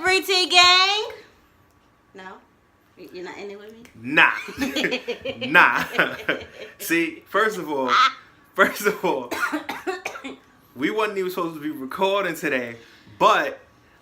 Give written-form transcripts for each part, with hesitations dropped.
Free Tea Gang. No? You're not in it with me? Nah. Nah. See, first of all, we wasn't even supposed to be recording today, but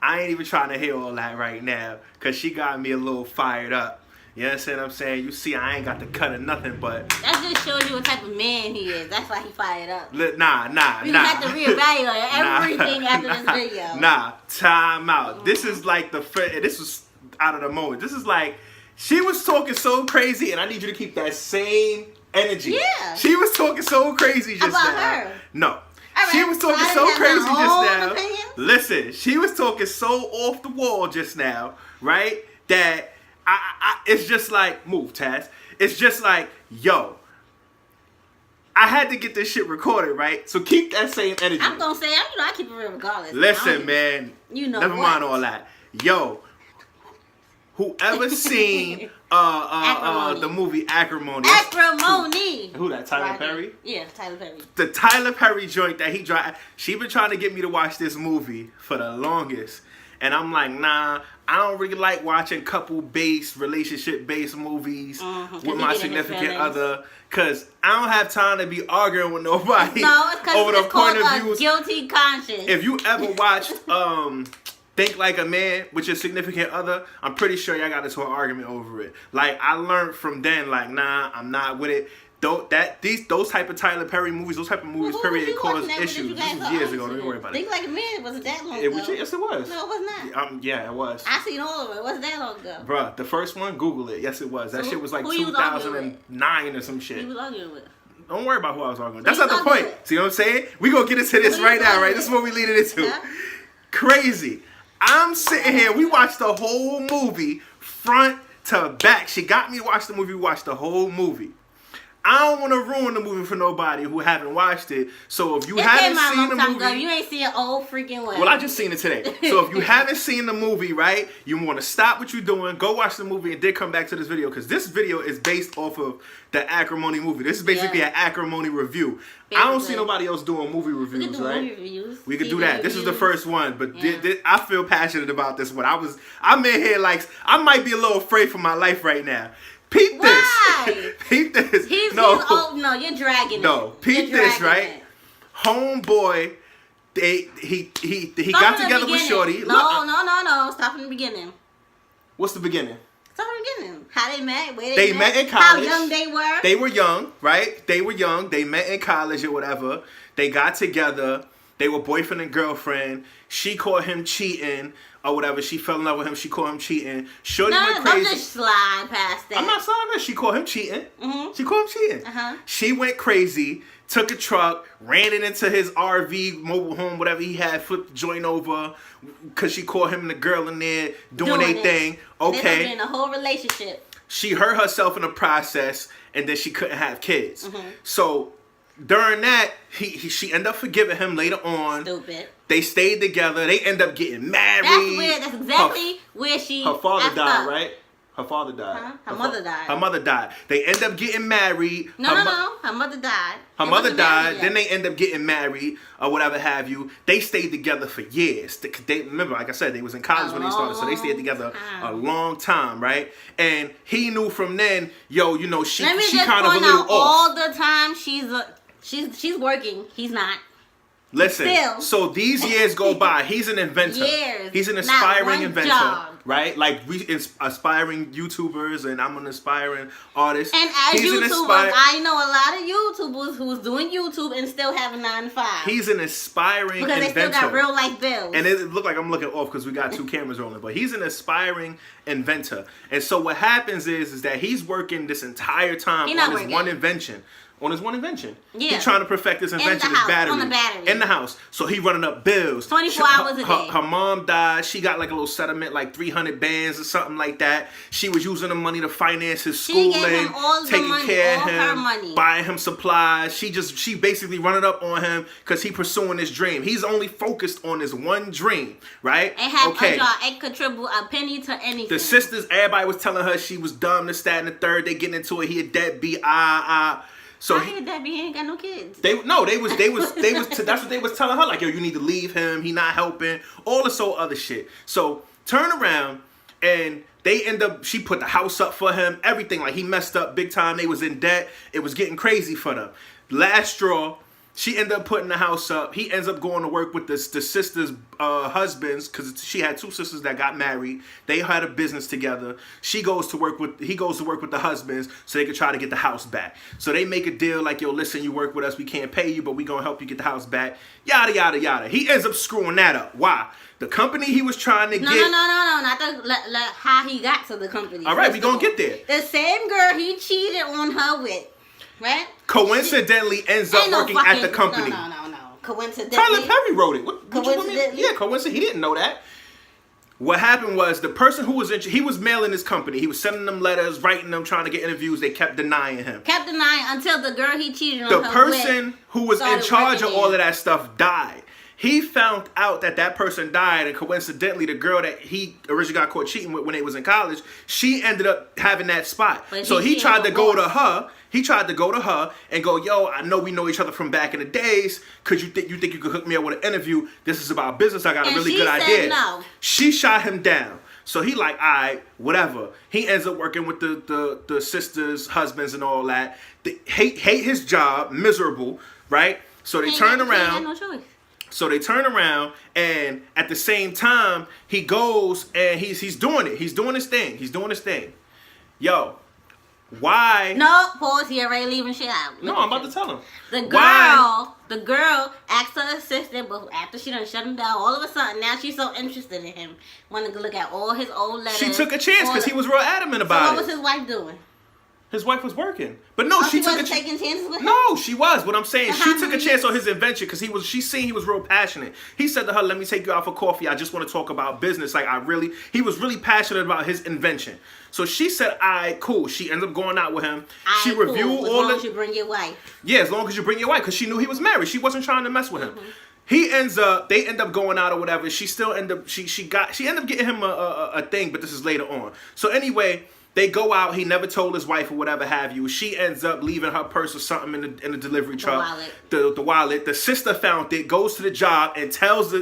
I ain't even trying to hear all that right now because she got me a little fired up. You understand what I'm saying? You see, I ain't got the cut or nothing, but... That just shows you what type of man he is. That's why he fired up. Nah. We gonna have to reevaluate everything after this video. Nah, time out. This is like this was out of the moment. This is like, she was talking so crazy, and I need you to keep that same energy. Yeah. She was talking so crazy just about now. her? No. Right, she was talking so so crazy just now. Opinion? Listen, she was talking so off the wall just now, right? That it's just like, move, Taz. It's just like, yo, I had to get this shit recorded, right? So keep that same energy. I'm gonna say, I keep it real regardless. Listen, man. Never mind all that. Yo, whoever seen the movie Acrimony. Acrimony. Who that? Tyler Perry? Yeah, Tyler Perry. The Tyler Perry joint that he dropped. She been trying to get me to watch this movie for the longest. And I'm like, nah, I don't really like watching couple-based, relationship-based movies with my significant other. Because I don't have time to be arguing with nobody over the point of views. Guilty conscience. If you ever watched Think Like a Man with your significant other, I'm pretty sure y'all got into an argument over it. Like, I learned from then, like, nah, I'm not with it. Those type of Tyler Perry movies, those type of movies, period, cause issues. This was years ago. Don't worry about it. Think Like a Man wasn't that long ago. Yes, it was. No, it was not. Yeah, it was. I seen all of it. It wasn't that long ago. Bruh, the first one, Google it. Yes, it was. That shit was like 2009 or some shit. Who you was arguing with? Don't worry about who I was arguing with. That's not the point. See what I'm saying? We gonna get into this right now, right? This is what we leading into. Yeah. Crazy. I'm sitting here. We watched the whole movie front to back. She got me to watch the movie. We watched the whole movie. I don't want to ruin the movie for nobody who haven't watched it. So if you haven't seen the movie, you ain't seen it old freaking way. Well, I just seen it today. So if you haven't seen the movie, right, you want to stop what you're doing, go watch the movie, and then come back to this video because this video is based off of the Acrimony movie. This is basically an Acrimony review. Basically. I don't see nobody else doing movie reviews, right? We could do that. This is the first one, but I feel passionate about this one. I'm in here like I might be a little afraid for my life right now. Peep this. Why? Peep this. He's old. No, you're dragging it. No, peep this, right? Homeboy, he got together with Shorty. No. Stop from the beginning. What's the beginning? Start from the beginning. How they met, where they met in college. How young they were. They were young, right? They were young. They met in college or whatever. They got together. They were boyfriend and girlfriend. She caught him cheating or whatever. She fell in love with him. She caught him cheating. Shorty went crazy. Don't just slide past that. I'm not sliding that. She caught him cheating. She caught him cheating. She went crazy, took a truck, ran it into his RV, mobile home, whatever he had, flipped the joint over because she caught him and the girl in there doing their thing. Okay. They're in a whole relationship. She hurt herself in the process and then she couldn't have kids. So during that, she ended up forgiving him later on. Stupid. They stayed together. They end up getting married. That's weird. That's exactly where she. Her father died, right? Her father died. Huh? Her mother died. Her mother died. They end up getting married. No. Her mother died. Her mother died. Then they end up getting married or whatever have you. They stayed together for years. They remember, like I said, they was in college when they started, so they stayed together a long time, right? And he knew from then, yo, you know, she kind of a little off. All the time she's working. He's not. Listen, so these years go by. He's an inventor. He's an aspiring inventor, right? Like we aspiring YouTubers, and I'm an aspiring artist. And as YouTubers, I know a lot of YouTubers who's doing YouTube and still have a 9 to 5. He's an aspiring inventor. Because they still got real life bills. And it looked like I'm looking off because we got 2 cameras rolling. But he's an aspiring inventor. And so what happens is that he's working this entire time on his one invention. Yeah. He's trying to perfect this invention, his battery. On the battery. In the house. So he running up bills. 24 hours a day. Her mom died. She got like a little settlement, like 300 bands or something like that. She was using the money to finance his schooling, taking care of him, buying him supplies. She basically running up on him because he pursuing his dream. He's only focused on his one dream, right? And ain't contribute a penny to anything. The sisters, everybody was telling her she was dumb, this, that, and the third. They getting into it. He a deadbeat. So he ain't got no kids. They was that's what they was telling her, like, yo, you need to leave him, he not helping, all this old other shit. So Turn around, and they end up, she put the house up for him, everything. Like, he messed up big time. They was in debt. It was getting crazy for them. Last straw, she ended up putting the house up. He ends up going to work with the sister's husbands, because she had 2 sisters that got married. They had a business together. He goes to work with the husbands so they could try to get the house back. So they make a deal like, yo, listen, you work with us, we can't pay you, but we gonna help you get the house back. Yada, yada, yada. He ends up screwing that up. Why? The company he was trying to get... No, not how he got to the company. All right, we gonna get there. The same girl he cheated on her with, right? Coincidentally ends up working at the company. No. Coincidentally. Tyler Perry wrote it. What Coincidentally? Yeah, coincidentally. He didn't know that. What happened was the person who was he was mailing his company. He was sending them letters, writing them, trying to get interviews. They kept denying him. Kept denying until the girl he cheated on The her person with who was in charge of all there. of that stuff died. He found out that person died, and coincidentally, the girl that he originally got caught cheating with when they was in college, she ended up having that spot. But so he tried to go to her. He tried to go to her and go, yo, I know we know each other from back in the days. Could you think you could hook me up with an interview? This is about business. I got a really good idea. No. She shot him down. So he like, all right, whatever. He ends up working with the sisters, husbands, and all that. They hate his job, miserable, right? So they turn around. He had no choice. So they turn around, and at the same time, he goes and he's doing it. He's doing his thing. He's doing his thing. Yo, why? No, pause. He already leaving shit out. No, I'm about to tell him. The girl asked her assistant, but after she done shut him down, all of a sudden now she's so interested in him, wanting to look at all his old letters. She took a chance because he was real adamant about it. So what was his wife doing? His wife was working, but no, she took wasn't taking chances with him. No, she was. What I'm saying, So she took a chance on his invention because she seen he was real passionate. He said to her, "Let me take you out for coffee. I just want to talk about business. Like he was really passionate about his invention." So she said, "All right, cool." She ended up going out with him. She reviewed all as long as you bring your wife. Yeah, as long as you bring your wife, because she knew he was married. She wasn't trying to mess with him. They end up going out or whatever. She still end up she ended up getting him a thing, but this is later on. So anyway. They go out. He never told his wife or whatever have you. She ends up leaving her purse or something in the delivery truck. The wallet. The sister found it. Goes to the job and tells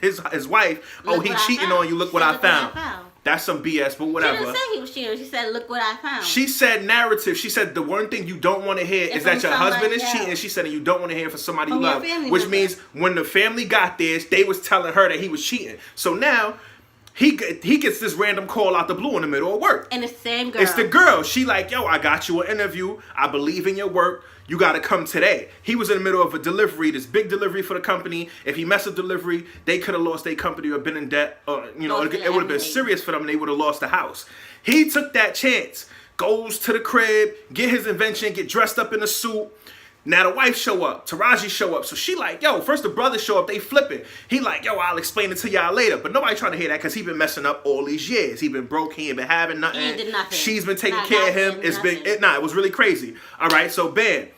his wife, "Oh, he cheating on you. Look what I found." That's some BS, but whatever. She didn't say he was cheating. She said, "Look what I found." She said narrative. She said the one thing you don't want to hear is that your husband is cheating. She said, and you don't want to hear it from somebody you love. Which means when the family got this, they was telling her that he was cheating. So now. He gets this random call out the blue in the middle of work. And the same girl. It's the girl. She like, yo, I got you an interview. I believe in your work. You got to come today. He was in the middle of a delivery, this big delivery for the company. If he messed up delivery, they could have lost their company or been in debt. It would have been serious for them and they would have lost the house. He took that chance. Goes to the crib, get his invention, get dressed up in a suit. Now the wife show up, Taraji show up. So she like, yo, first the brothers show up, they flipping. He like, yo, I'll explain it to y'all later. But nobody trying to hear that because he been messing up all these years. He been broke, he ain't been having nothing. He ain't did nothing. She's been taking care of him. It was really crazy. All right, so bam.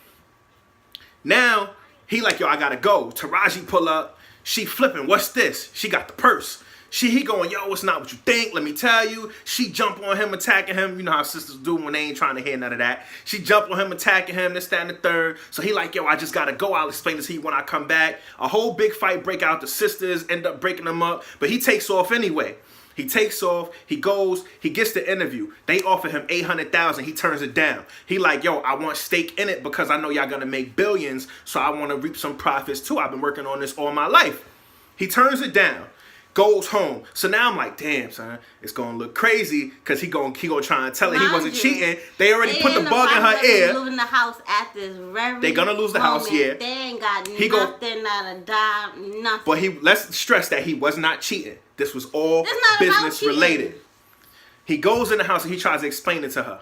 Now, he like, yo, I gotta go. Taraji pull up, she flipping, what's this? She got the purse. He going, yo, it's not what you think. Let me tell you. She jump on him, attacking him. You know how sisters do when they ain't trying to hear none of that. She jump on him, attacking him, this, that, and the third. So he like, yo, I just got to go. I'll explain this to you when I come back. A whole big fight break out. The sisters end up breaking them up. But he takes off anyway. He takes off. He goes. He gets the interview. They offer him $800,000. He turns it down. He like, yo, I want stake in it because I know y'all going to make billions. So I want to reap some profits too. I've been working on this all my life. He turns it down. Goes home. So now I'm like, damn, son, it's gonna look crazy because he gonna try and tell her he wasn't cheating. They already put the bug in her ear. Losing the house at this very They're gonna lose the house, yeah. They ain't got nothing, not a dime, nothing. But let's stress that he was not cheating. This was all business related. He goes in the house and he tries to explain it to her.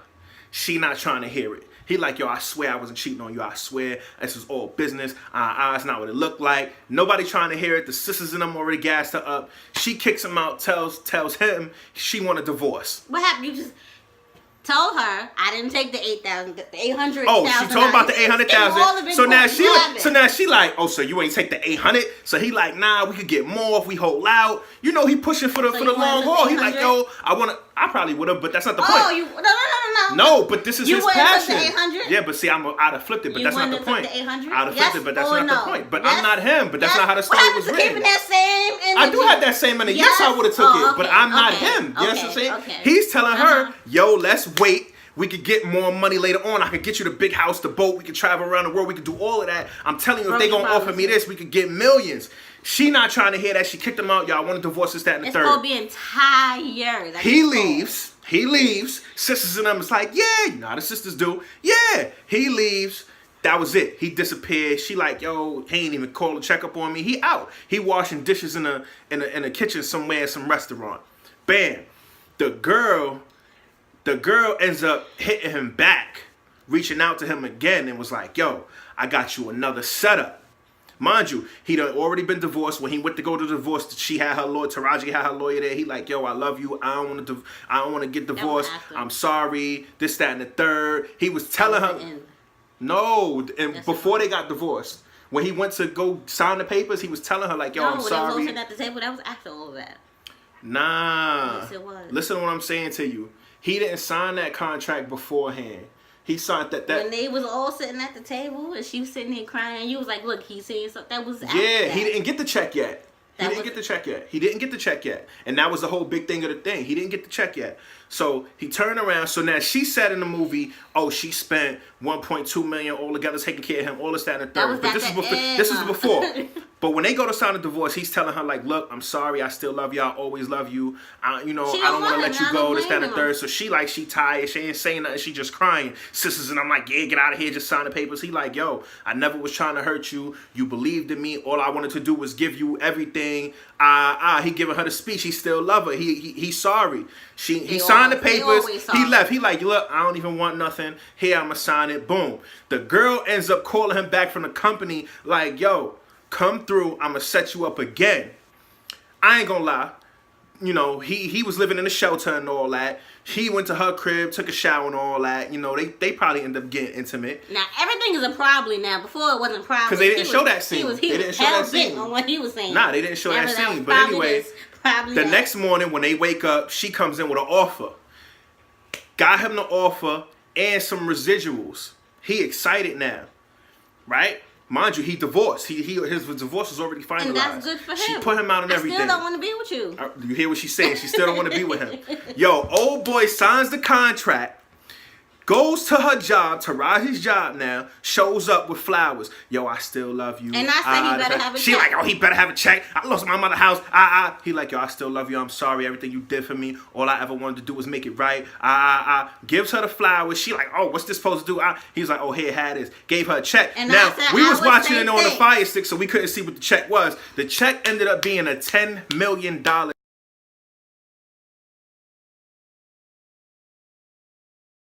She not trying to hear it. He like, yo, I swear I wasn't cheating on you. I swear this was all business. It's not what it looked like. Nobody trying to hear it. The sisters in them already gassed her up. She kicks him out, tells him she want a divorce. What happened? You just told her I didn't take the 8,000, the 800,000. Oh, she told about the 800,000. So now she like, oh, so you ain't take the 800? So he like, nah, we could get more if we hold out. You know, he pushing for the long haul. He like, yo, I probably would have, but that's not the point. Oh, you no. No, but this is his passion. You wouldn't take the 800? Yeah, but see, I'd have flipped it, but that's not the point. The 800? I'd have flipped it, but that's not the point. But yes. I'm not him. But that's not how the story was written. Keeping that same energy. I do have that same energy. Yes, I would have took it, but I'm not him. You know what I'm saying? Okay. He's telling her, yo, let's wait. We could get more money later on. I could get you the big house, the boat. We could travel around the world. We could do all of that. I'm telling you, if they gonna offer me this, we could get millions. She not trying to hear that. She kicked him out. Y'all want to divorce this, that, and the third. It's gonna be entire. He leaves. He leaves. Sisters and them is like, yeah, you know how the sisters do. Yeah. He leaves. That was it. He disappeared. She like, yo, he ain't even called to check up on me. He out. He washing dishes in a kitchen somewhere in some restaurant. Bam. The girl ends up hitting him back, reaching out to him again and was like, yo, I got you another setup. Mind you, he'd already been divorced. When he went to go to divorce, she had her lawyer, Taraji had her lawyer there. He like, yo, I love you. I don't want to get divorced. I'm sorry. This, that, and the third. He was telling her, no, and before they got divorced, when he went to go sign the papers, he was telling her like, yo, I'm sorry. No, when they was at the table, that was after all of that. Nah. Yes, it was. Listen to what I'm saying to you. He didn't sign that contract beforehand. He signed that. When they was all sitting at the table and she was sitting there crying, you was like, look, he's saying something. That was after yeah, that. he didn't get the check yet. He didn't get the check yet. And that was the whole big thing of the thing. He didn't get the check yet. So he turned around. So now she said in the movie, oh, she spent $1.2 million all together taking care of him, all this, that, and the third. But this is before. But when they go to sign a divorce, he's telling her like, look, I'm sorry. I still love you. I always love you. I don't want to let you go, this, that, and the third. So she tired. She ain't saying nothing. She just crying. Sisters, and I'm like, yeah, get out of here. Just sign the papers. He like, yo, I never was trying to hurt you. You believed in me. All I wanted to do was give you everything. He giving her the speech. He still love her. He's sorry. He signed the papers. He left. He like, look, I don't even want nothing. Here, I'ma sign it. Boom. The girl ends up calling him back from the company like, yo, come through. I'ma set you up again. I ain't gonna lie. You know, he was living in a shelter and all that. He went to her crib, took a shower and all that. You know, they probably end up getting intimate. Now, everything is a probably now. Before it wasn't probably. Because they didn't show that scene. He was hell-bent on what he was saying. Nah, they didn't show that scene. But anyway, the next morning when they wake up, she comes in with an offer. Got him the offer and some residuals. He excited now. Right? Mind you, he divorced. His divorce was already finalized. And that's good for him. She put him out and everything. I still don't want to be with you. You hear what she's saying? She still don't want to be with him. Yo, old boy signs the contract, goes to her job, Taraji's job now, shows up with flowers. Yo, I still love you. And I said he better have a check. She like, oh, he better have a check. I lost my mother's house. He like, yo, I still love you. I'm sorry. Everything you did for me. All I ever wanted to do was make it right. Gives her the flowers. She like, oh, what's this supposed to do? He's like, oh, here, had this. Gave her a check. And now, we was watching it on the thing. Fire Stick, so we couldn't see what the check was. The check ended up being a $10 million